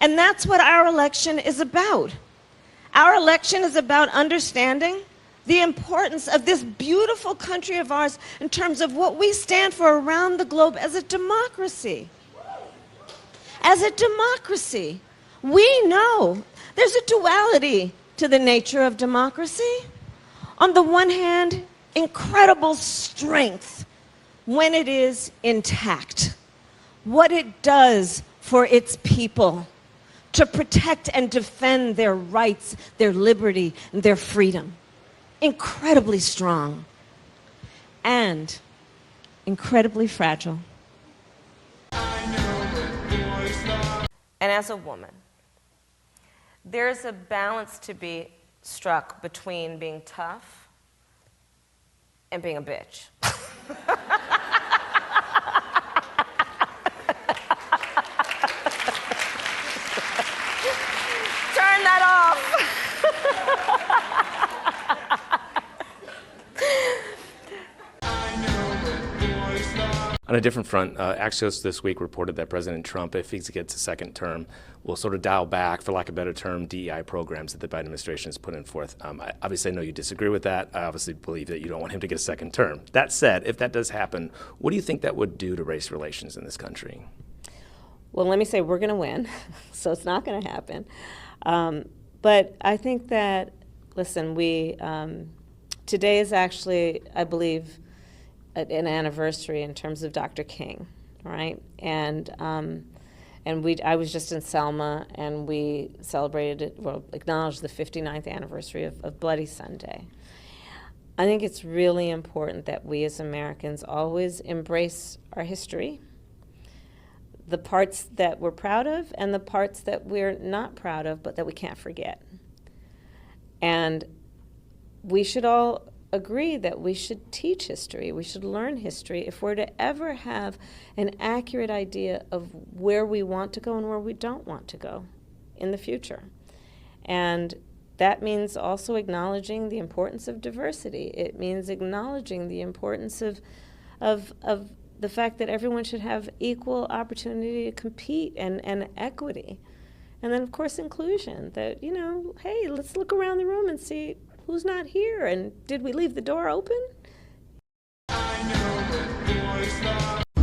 And that's what our election is about. Our election is about understanding the importance of this beautiful country of ours in terms of what we stand for around the globe as a democracy. As a democracy, we know there's a duality to the nature of democracy. On the one hand, incredible strength when it is intact. What it does for its people to protect and defend their rights, their liberty, and their freedom. Incredibly strong and incredibly fragile. And as a woman, there's a balance to be struck between being tough and being a bitch. Turn that off. On a different front, Axios this week reported that President Trump, if he gets a second term, will sort of dial back, for lack of a better term, DEI programs that the Biden administration has put in forth. Obviously, I know you disagree with that. I obviously believe that you don't want him to get a second term. That said, if that does happen, what do you think that would do to race relations in this country? Well, let me say we're going to win, so it's not going to happen. But I think that, listen, today is actually, I believe, an anniversary in terms of Dr. King, right? And I was just in Selma, and we celebrated, acknowledged the 59th anniversary of Bloody Sunday. I think it's really important that we as Americans always embrace our history, the parts that we're proud of and the parts that we're not proud of, but that we can't forget. And we should all agree that we should teach history, we should learn history if we're to ever have an accurate idea of where we want to go and where we don't want to go in the future. And that means also acknowledging the importance of diversity. It means acknowledging the importance of the fact that everyone should have equal opportunity to compete and equity. And then, of course, inclusion, that, hey, let's look around the room and see who's not here, and did we leave the door open?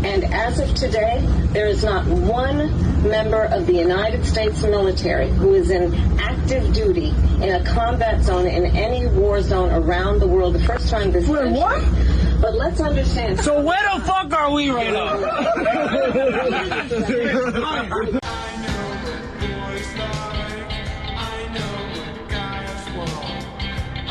And as of today, there is not one member of the United States military who is in active duty in a combat zone in any war zone around the world. The first time this century. What? But let's understand. So where the fuck are we right now?